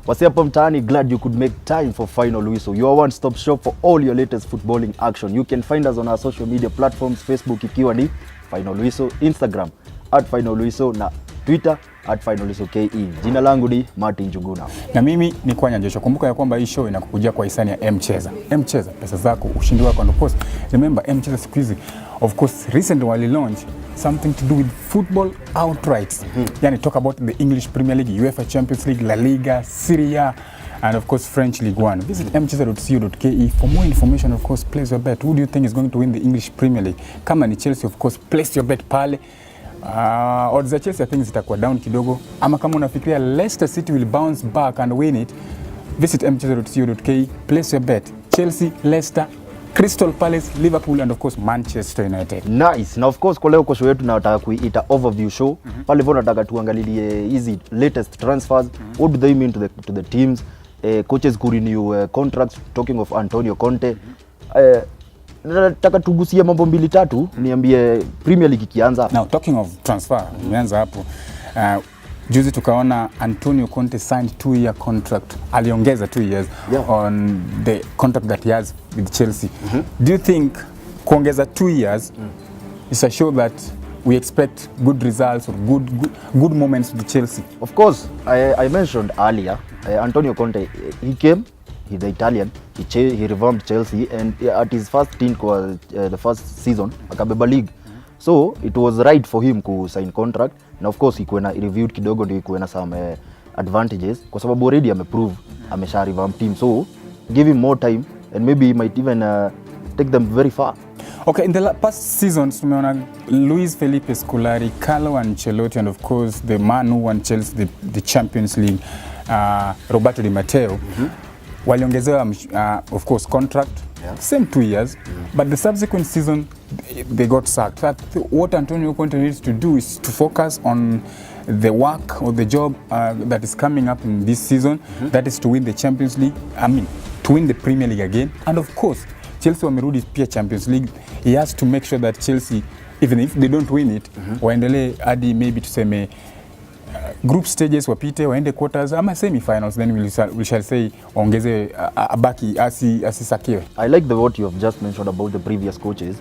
Wasi hapa mtaani, glad you could make time for Final Whistle, your one-stop shop for all your latest footballing action. You can find us on our social media platforms, Facebook ikiwa ni Final Whistle, Instagram @FinalWhistle na Twitter @FinalWhistleKE. Jina langu ni Njuguna. Na mimi ni Kwanya Joshua. Kumbuka ya kwamba hii show inakukujia kwa hisani ya M-Cheza. M-Cheza, pesa zako, ushindi wako. And of course, remember M-Cheza siku hizi, of course, recently wali launch something to do with football outright. Yani talk about the English Premier League, UEFA Champions League, La Liga, Serie A, and of course French League 1. Visit mcheza.co.ke for more information. Of course, place your bet. Who do you think is going to win the English Premier League? Kama ni Chelsea, of course, place your bet pale. Odds za Chelsea I think zitakuwa down kidogo, ama kama unafikiria Leicester City will bounce back and win it, visit mcheza.co.ke, place your bet. Chelsea, Leicester, Crystal Palace, Liverpool and of course Manchester United. Nice. Na of course kwa leo kwa show yetu nataka kuita overview show. Pale hivyo nataka tuangalilie hizi latest transfers. What do they mean to the teams? Coaches could renew contracts, talking of Antonio Conte. Nataka tugusia mambo mbili tatu, niambie Premier League ikianza. Now talking of transfer, nianza hapo. Juzi tukaona Antonio Conte signed 2-year contract. Aliongeza 2 years on the contract that he has with Chelsea. Do you think kuongeza 2 years is a show that we expect good results or good moments with Chelsea? Of course, I mentioned earlier, Antonio Conte, he came, he's the Italian, he revamped Chelsea, and at his first stint the first season akabeba league. So it was right for him to sign contract, and of course ikuwe na reviewed kidogo ndio ikuwe na some advantages kwa sababu already ameprove amesha revamp team, so give him more time and maybe he might even take them very far. Okay, in the past seasons tumeona Luis Felipe Scolari, Carlo Ancelotti, and of course the man who won Chelsea the Champions League, Roberto Di Matteo, waliongezewa of course contract, same 2 years, but the subsequent season they got sacked. What Antonio Conte needs to do is to focus on the work or the job that is coming up in this season, that is to win the Champions League, to win the Premier League again, and of course Chelsea wamerudi pia Champions League. He has to make sure that Chelsea, even if they don't win it, waendelee hadi maybe tuseme group stages wapite, waende quarters ama semi-finals, then we shall say ongeze abaki asisakiwe. I like what you have just mentioned about the previous coaches.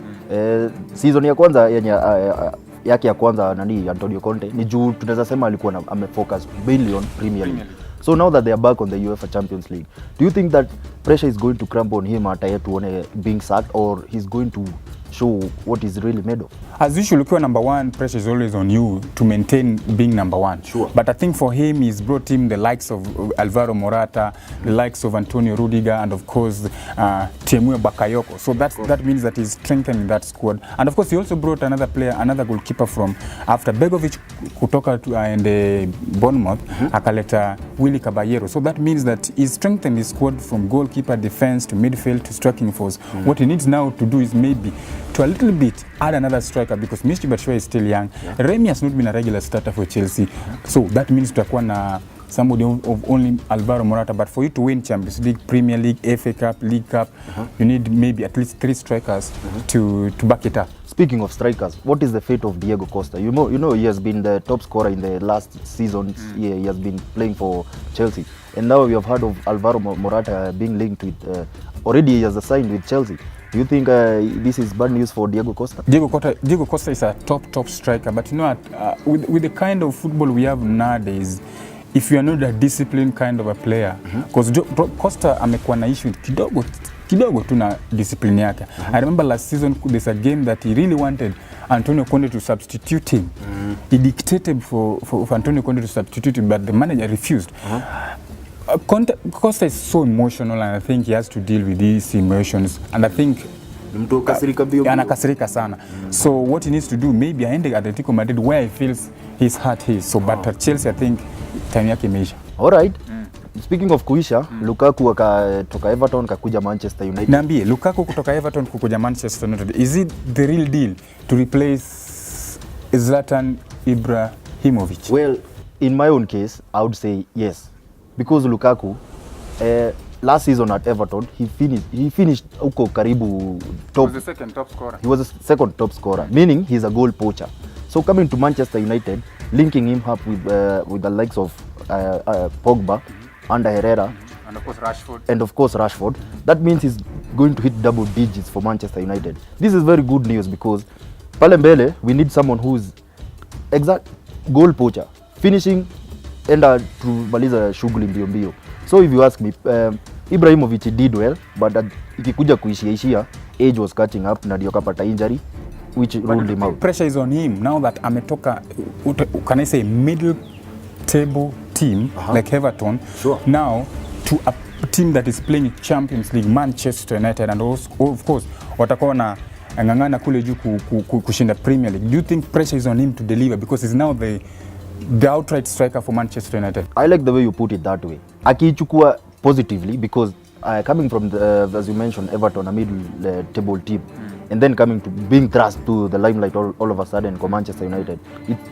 Season ya kwanza yake ya kwanza Antonio Conte ni juu tunaweza sema alikuwa amefocus billion Premier League. So now that they are back on the UEFA Champions League, do you think that pressure is going to cramp on him at tuone being sacked, or he's going to show what he's really made of? As usual, ukiwa number one, pressure is always on you to maintain being number one. Sure. But I think for him, he's brought him the likes of Alvaro Morata, the likes of Antonio Rudiger, and of course, Tiemoué Bakayoko. So that means that he's strengthening that squad. And of course, he also brought another player, another goalkeeper from after Begovic kutoka in Bournemouth, akaleta Willy Caballero. So that means that he's strengthened his squad from goalkeeper, defense, to midfield, to striking force. What he needs now to do is maybe to a little bit add another striker, because Michy Batshuayi is still young. Remy has not been a regular starter for Chelsea. So that means tutakuwa na somebody of only Alvaro Morata. But for you to win Champions League, Premier League, FA Cup, League Cup, you need maybe at least 3 strikers to back it up. Speaking of strikers, what is the fate of Diego Costa? You know he has been the top scorer in the last season. He has been playing for Chelsea, and now we have heard of Alvaro Morata being linked with already he has signed with Chelsea. Do you think this is bad news for Diego Costa? Diego Costa is a top striker, but you know what, with the kind of football we have nowadays, if you are not a disciplined kind of a player, because Costa amekuwa na issue kidogo tu na discipline yake. I remember last season there's a game that he really wanted Antonio Conte to substitute him. He dictated for Antonio Conte to substitute him, but the manager refused. Costa is so emotional, and I think he has to deal with these emotions, and I think anakasirika sana. So what he needs to do, maybe aende Atletico Madrid where he feels his heart is. So but at Chelsea I think time yake imeisha. All right. Speaking of kuisha, Lukaku akatoka Everton kakuja Manchester United. Niambie, Lukaku kutoka Everton kukuja Manchester United, is it the real deal to replace Zlatan Ibrahimovic? Well, in my own case, I would say yes. Because Lukaku, last season at Everton, he finished uko karibu top. He was the second top scorer. He was the second top scorer, meaning he's a goal poacher. So coming to Manchester United, linking him up with the likes of Pogba, under Herrera, and of course Rashford. That means he's going to hit double digits for Manchester United. This is very good news because pale mbele we need someone who's exact goal poacher, finishing enda tumaliza shughuli mbio mbio. So if you ask me, Ibrahimovic did well, but ikikuja kuishia age was catching up na ndio kapata injury which ruled him out. Pressure is on him now that ametoka, can I say, middle table team like Everton, now to a team that is playing Champions League, Manchester United, and also, of course watakuwa na ngangana kule juu kushinda Premier League. Do you think pressure is on him to deliver because he's now the outright striker for Manchester United? I like the way you put it that way. Akichukua positively because coming from the, as you mentioned, Everton, a middle table team, and then coming to being thrust to the limelight all of a sudden for Manchester United,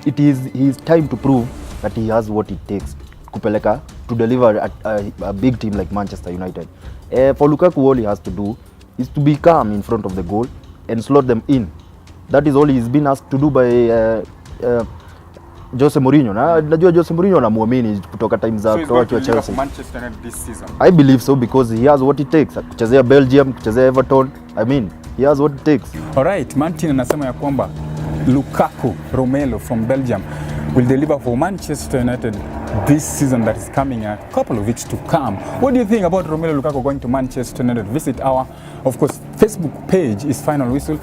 it is his time to prove that he has what it takes kupeleka to deliver at a big team like Manchester United. For Lukaku, all he has to do is to be calm in front of the goal and slot them in. That is all he's been asked to do by Jose Mourinho. Najua Jose Mourinho anamuamini kutoka time za kutoka Chelsea. Manchester United this season. I believe so because he has what it takes. Kuchezea Belgium, kuchezea Everton. I mean, he has what it takes. All right, Martin anasema ya kwamba Lukaku Romelu from Belgium will deliver for Manchester United this season that is coming a couple of weeks to come. What do you think about Romelu Lukaku going to Manchester United? Visit our, of course, Facebook page is Final Whistle,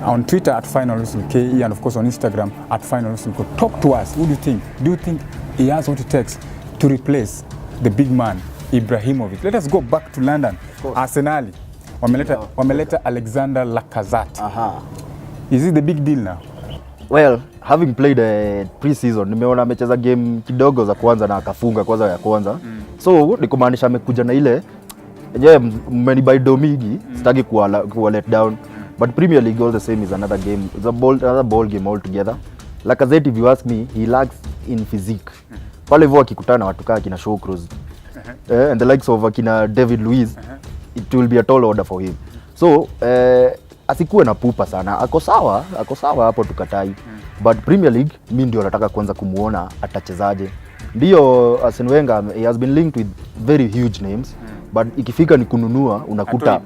on Twitter at Final Whistle KE, and of course on Instagram at Final Whistle. Talk to us. What do you think? Do you think he has what it takes to replace the big man Ibrahimovic? Let us go back to London. Arsenal wameleta Alexander Lacazette. Is it the big deal now? Well, having played pre-season, nimeona amecheza game kidogo za kwanza na akafunga kwanza ya kwanza. So ni kumaanisha amekuja na ile mmenibai domigi, sitaki kuwa let down. But Premier League all the same is another game. It's another ball game altogether. Lacazette, if you ask me, he lacks in physique. Pale hivyo akikutana na watu kama kina Shawcross and the likes of kina David Luiz, it will be a tall order for him. So asikuwe na pupa sana. Ako sawa hapo tukatai. But Premier League mimi ndio nataka kwanza kumuona atachezaje. Ndio Arsene Wenger, he has been linked with very huge names. But ikifika ni kununua unakuta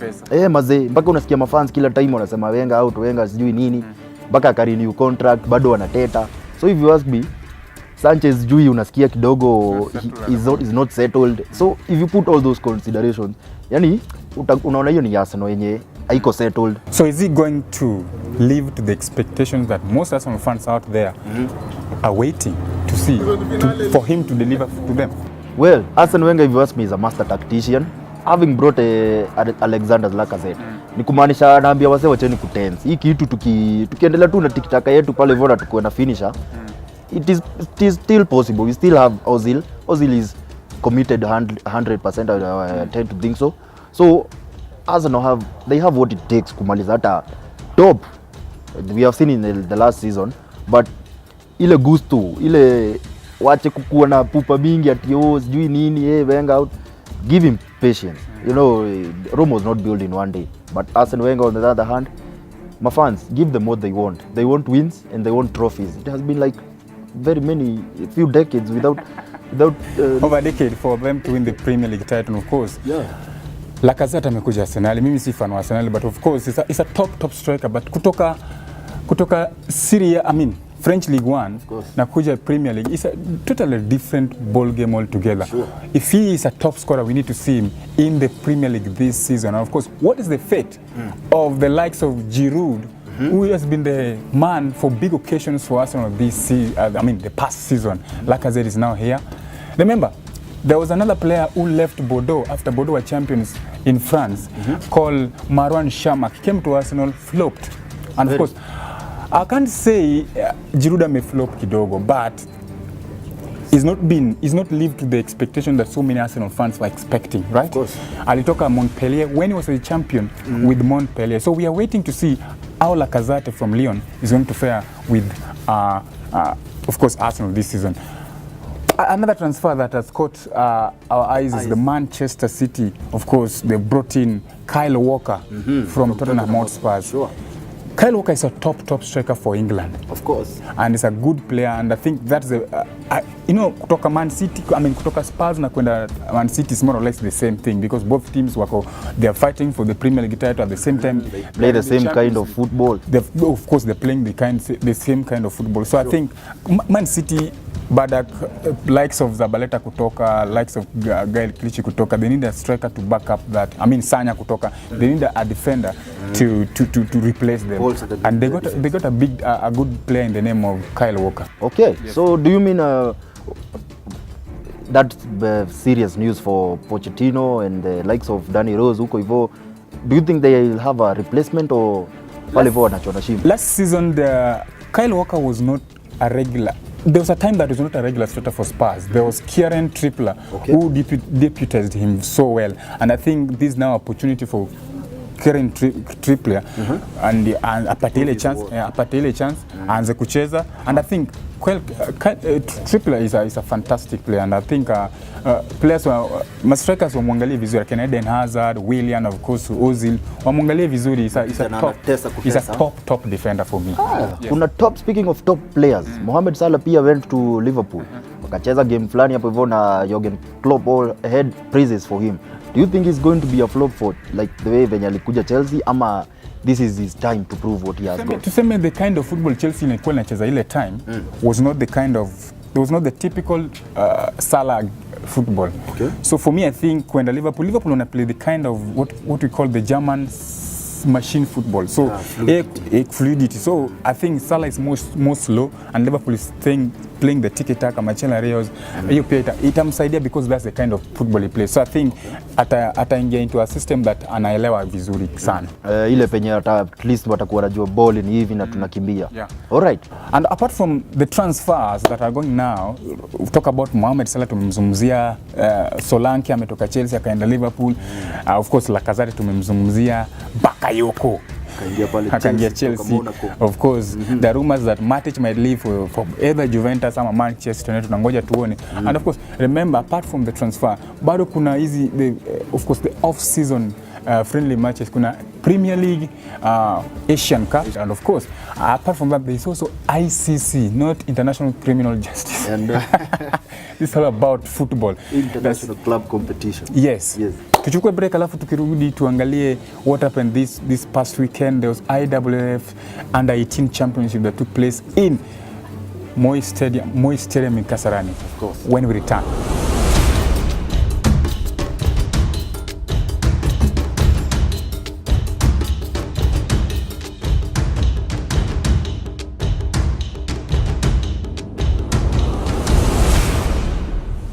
mazee mpaka unasikia mafans kila time wanasema Wenger out, Wenger sijui nini, mpaka akarenew contract bado wanateta. So if you ask me, Sanchez juu unasikia kidogo is not settled. So if you put all those considerations, yani unaona hiyo ni Arsenal yenye haiko settled. So is he going to live to the expectations that most Arsenal fans out there are waiting to see for him to deliver to them? Well, Arsene Wenger, if you ask me, is a master tactician. Having brought Alexander Lacazette, ni kumaanisha anaambia wase wacheni kutense. Hii kitu tukiendelea tu na tikitaka yetu pale hivyo na tukiwa na finisher, it is still possible. We still have Ozil. Ozil is committed 100%. I tend to think so. So Arsenal they have what it takes kumaliza hata top. We have seen in the last season, but ile gusto, ile wache kukuwa na pupa mingi ati sijui nini Wenger out. Give him patience. You know, Rome was not built in one day. But Arsene Wenger, on the other hand, my fans, give them what they want. They want wins and they want trophies. It has been like a few decades without over a decade for them to win the Premier League title, of course. Yeah. Lacazette amekuja Arsenal. Mimi si fan wa Arsenal, but of course it's a top striker, but kutoka Syria, I mean French League 1 na kuja Premier League, it's a totally different ball game altogether. Sure. If he is a top scorer, we need to see him in the Premier League this season. And of course, what is the fate of the likes of Giroud, who has been the man for big occasions for Arsenal the past season? Lacazette is now here. Remember, there was another player who left Bordeaux after Bordeaux were champions in France, called Marouane Chamakh. He came to Arsenal, flopped. And of course, I can't say Giroud may flop kidogo, but he's not lived to the expectation that so many Arsenal fans were expecting, right? Of course. Alitoka Montpellier when he was a champion with Montpellier. So we are waiting to see how Lacazette from Lyon is going to fare with, of course, Arsenal this season. Another transfer that has caught our eyes is the Manchester City. Of course, they brought in Kyle Walker from Tottenham Hotspur. Sure. Kyle Walker is a top striker for England. Of course. And he's a good player, and I think that's you know, kutoka Man City, I mean kutoka Spurs na kwenda Man City is more or less the same thing because both teams they are fighting for the Premier League title at the same time. They play the same kind of football. Of course, they're playing the same kind of football. So sure. I think Man City, Badak, likes of Zabaleta kutoka, likes of Gael Clichy kutoka, they need a striker to back up that. I mean Sanya kutoka, they need a defender to replace them. And they got a good player in the name of Kyle Walker. Okay, yes. So do you mean that's serious news for Pochettino and the likes of Danny Rose huko hivyo? Do you think they will have a replacement or pale hivyo wanachona shimo? Last season Kyle Walker was not a regular. There was a time that he was not a regular starter for Spurs. There was Kieran Trippier, okay, who deputized him so well. And I think this is now an opportunity for Kieran Trippier and apate ile chance aanze kucheza. And I think Trippier is a fantastic player, and I think players strikers wamwangalie vizuri, kina Eden Hazard, Willian, of course Ozil, wamwangalie vizuri. He's a top defender for me. Yes. Kuna top, speaking of top players, Mohamed Salah pia went to Liverpool. Wakacheza game fulani hapo hivyo na Jurgen Klopp all head praises for him. Do you think he's going to be a flop for like the way venye alikuja Chelsea, ama this is his time to prove what he has got? Tuseme the kind of football Chelsea ilikuwa inacheza ile time was not the kind of, it was not the typical Salah football. Okay. So for me, I think when Liverpool wanna play the kind of what we call the German machine football. So fluidity. So I think Salah is more slow and Liverpool is playing the tiki-taka, Marcelo Reyes. Hiyo pia itamsaidia because that's the kind of football he plays. So I think ataingia into a system that anaelewa vizuri sana. Ile penye at least watakuwa wanajua ball ni hivi na tunakimbia. Yeah. All right. And apart from the transfers that are going now, we talk about Mohamed Salah, tumemzungumzia, Solanke ametoka Chelsea akaenda Liverpool. Of course Lacazette tumemzungumzia, Bakayoko akaingia Chelsea. Of course the rumors that Matic might leave for either Juventus or Manchester United, tunangoja tuone. And of course remember, apart from the transfer, bado kuna hizi of course the off season friendly matches, kuna Premier League, Asian Cup, and of course apart from that there is also ICC, not International Criminal Justice. And it's all about football, international club competition. Yes. Tuchukue break alafu tukirudi tuangalie what happened this past weekend. There was IAAF under 18 championship that took place in Moi Stadium in Kasarani. Of course. When we return.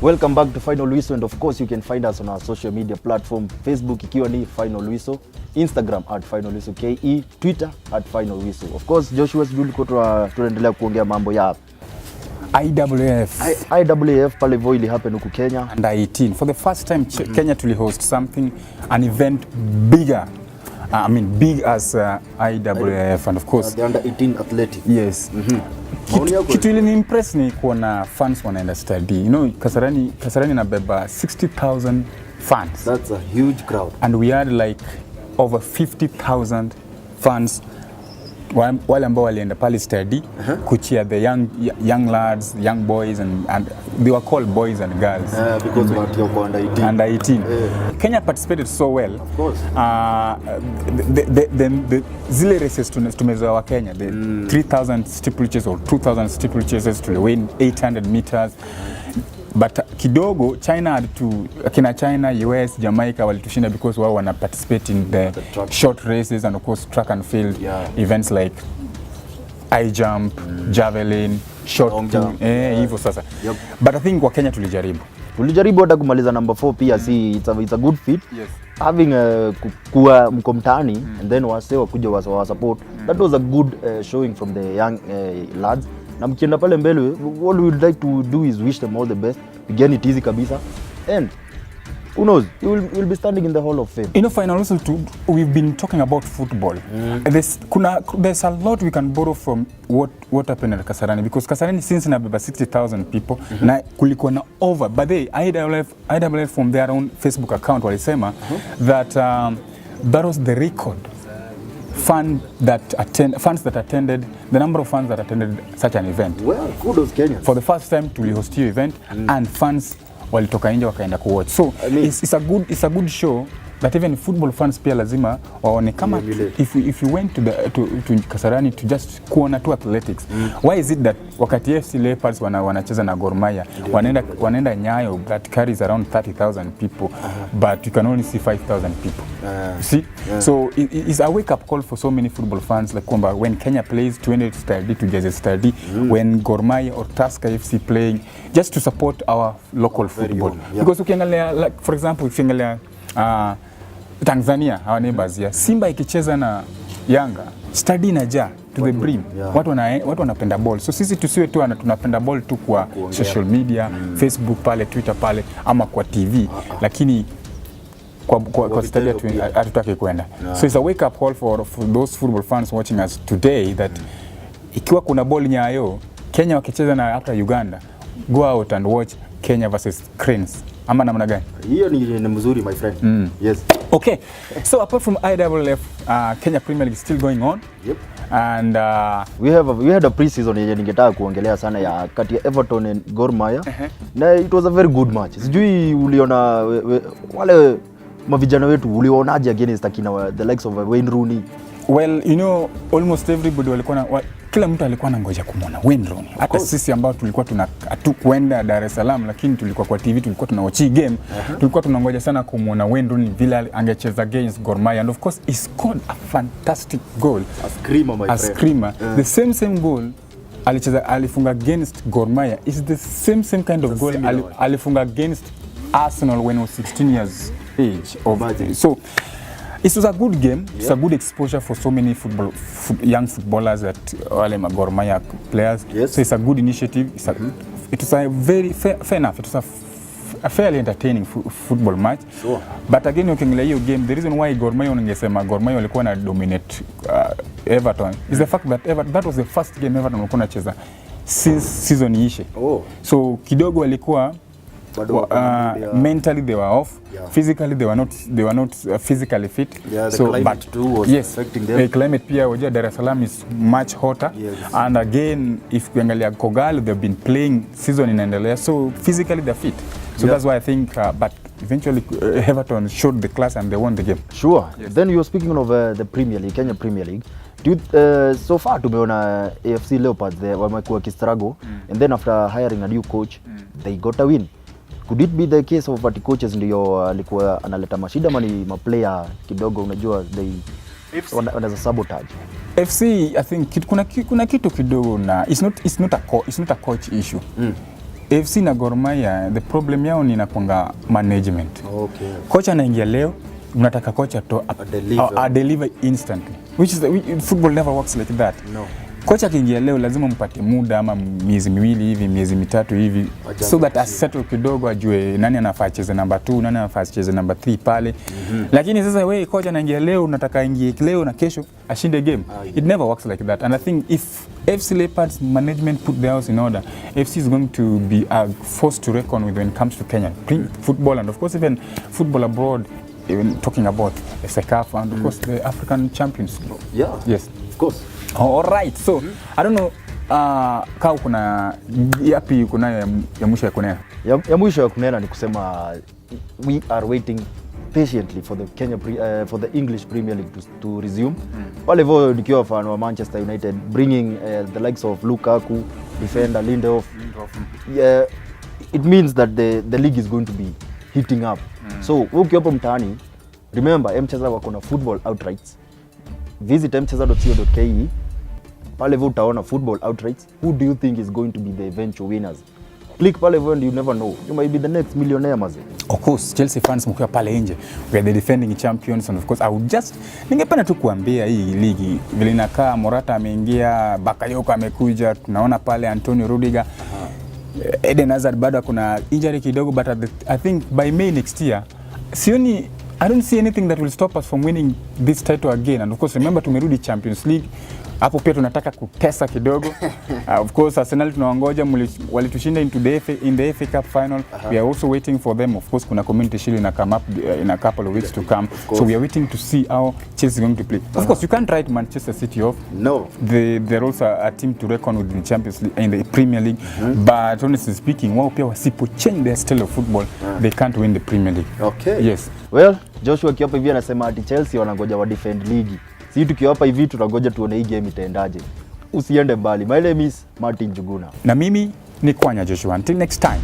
Welcome back to Final Wiso, and of course you can find us on our social media platform, Facebook ikiwa ni Final Wiso, Instagram @FinalWisoKE, Twitter @FinalWiso. Of course Joshua, tunaendelea kuongea mambo ya IAAF pale hivyo ili happen huku Kenya. Under 18. For the first time Kenya to host something, an event bigger. I mean big as IAAF, and of course the under 18 athletic. Yes. Kitu ili ni impress ni kuona fans wanaenda study. You know, Kasarani nabeba 60,000 fans. That's a huge crowd. And we had like over 50,000 fans wale ambao walienda pale study kuchia the young lads, young boys, and they were called boys and girls because were under 18. Kenya participated so well. Of course. The zile races tumezoea wa Kenya, the 3,000 steeplechases or 2,000 steeplechases to win 800 meters. But kidogo China had to, kina China, US, Jamaica walitushinda because wao wana participate in the short races and of course track and field events like high jump, javelin, short jump, hivyo sasa. But I think kwa Kenya tulijaribu hata kumaliza number 4 pia, it's a good fit. Yes. Having kuwa mko mtaani and then wase wakuja wa support. That was a good showing from the young lads. Na mkienda pale mbele, what we would like to do is wish them all the best. Begin it easy kabisa. And who knows, you'll be standing in the Hall of Fame. You know, Final Wiso too, we've been talking about football. There's a lot we can borrow from what happened at Kasarani, because Kasarani since nabeba 60,000 people na kulikuwa na over, but they IAAF from their own Facebook account walisema that that was the record fans that attended, the number of fans that attended such an event. Well, kudos Kenyans. For the first time tulihost hiyo event and fans walitoka nje wakaenda kuwatch. So I mean, it's a good show that even football fans pia lazima waone kama if you went to Kasarani to just kuona tu athletics. Why is it that wakati FC Leopards wanacheza na Gor Mahia wanaenda Nyayo that carries around 30,000 people but you can only see 5,000 people. See? So it's a wake up call for so many football fans like kwamba when Kenya plays tuende study tujaze study, when Gor Mahia or Tusker FC playing just to support our local football. Because ukiangalia like for example ukiangalia Tanzania our neighbors here, Simba ikicheza na Yanga study inaja to the brim. Watu wanapenda ball. So sisi tusiwe tu tunapenda ball tu kwa social media, Facebook pale, Twitter pale ama kwa TV, lakini kwa study hatutaki kwenda. So it's a wake up call for those football fans watching us today that ikiwa kuna ball Nyayo, Kenya wakicheza na hata Uganda, go out and watch Kenya versus Cranes. Ama namna gani? Hiyo ni mzuri my friend. Yes. Okay. So apart from IWF, Kenya Premier League is still going on. Yep. And we had a pre-season yenye ningetaka kuongelea sana ya kati ya Everton and Gor Mahia. Na it was a very good match. Sijui uliona wale mavijana wetu ulionaje against akina the likes of Wayne Rooney? Well, you know, almost everybody kila mtu alikuwa anangoja kumuona Wayne Rooney. Hata sisi ambao tulikuwa hatukwenda Dar es Salaam lakini tulikuwa kwa TV tulikuwa tunawatch game. Tulikuwa tunangoja sana kumuona Wayne Rooney vile angecheza against Gor Mahia, and of course he scored a fantastic goal. A screamer, my friend. A screamer. The same goal alifunga against Gor Mahia is the same kind of goal alifunga against Arsenal when he was 16 years age. So it was a good game. It's a good exposure for so many young footballers that wale Gor Mahia players. So it's a good initiative. It was a very fair enough. It was a fairly entertaining football match. Sure. But again ukiangalia hiyo game, the reason why Gor Mahia ungesema Gor Mahia walikuwa na dominate Everton is the fact that that was the first game Everton walikuwa wanacheza since season iishe. So kidogo walikuwa mentally they were off, physically they were not physically fit. So climate too was affecting them. The climate pia wajua Dar es Salaam is much hotter, and again if kuangalia Kogal they've been playing season inaendelea, so physically they're fit. So that's why I think but eventually Everton showed the class and they won the game. Sure. Then you were speaking of the Premier League, Kenya Premier League. So far tumeona AFC Leopards wamekuwa kistruggle and then after hiring a new coach they got a win. Could it be the case of what coaches ndio alikuwa analeta mashida mani maplayer kidogo unajua they wanaweza sabotage? FC I think kuna kitu kidogo na it's not a coach issue. FC na Gor Mahia the problem yao ni nakwanga management. Coach anaingia leo unataka coach deliver instantly, which is football never works like that. No. Kocha akiingia leo lazima mpate muda ama miezi miwili hivi, miezi mitatu hivi, so that asettle kidogo ajue nani anafaa cheze number 2, nani anafaa cheze number 3 pale. Lakini sasa wewe kocha anaingia leo unataka aingie leo na kesho ashinde game. It never works like that. And I think if FC Leopards management put their house in order, FC is going to be a force to reckon with when it comes to Kenya football and of course even football abroad, even talking about the CECAFA and of course the African champions. Yes, of course. All right. So I don't know kama kuna yapi kuna ya mwisho ya kunena. Ya mwisho ya kunena ni kusema we are waiting patiently for the for the English Premier League to resume. Wale hivyo nikiwa fan wa Manchester United bringing the likes of Lukaku, defender Lindelof. It means that the league is going to be heating up. So ukiwa hapo mtaani, remember mcheza wako na football outrights. Visit mcheza.co.ke. Pale hivyo utaona football outrights. Who do you think is going to be the eventual winners? Click pale hivyo and you never know. You might be the next millionaire maze. Of course, Chelsea fans mkiwa pale nje, we are the defending champions and of course I would just ningependa tu kuambia hii ligi vile inakaa. Morata ameingia, Bakayoko amekuja, tunaona pale Antonio Rudiger. Eden Hazard bado kuna injury kidogo, but I think by May next year I don't see anything that will stop us from winning this title again. And of course remember tumerudi Champions League. Hapo pia tunataka kutesa kidogo. Of course Arsenal tunawangoja, walitushinda in the FA Cup final. We are also waiting for them. Of course kuna Community Shield ina come up in a couple of weeks to come. So we are waiting to see how Chelsea is going to play. Of course you can't write Manchester City off. No. They're also a team to reckon with in the Champions League, in the Premier League. But honestly speaking, wao pia wasipo change their style of football, they can't win the Premier League. Okay. Yes. Well, Joshua Kiopa hivi anasema ati Chelsea wanangoja wa defend ligi. Sisi tukiwapa hivi tunangoja tuone hii game itaendaje. Usiende mbali. My name is Martin Njuguna. Na mimi ni Kwanya Joshua. Until next time.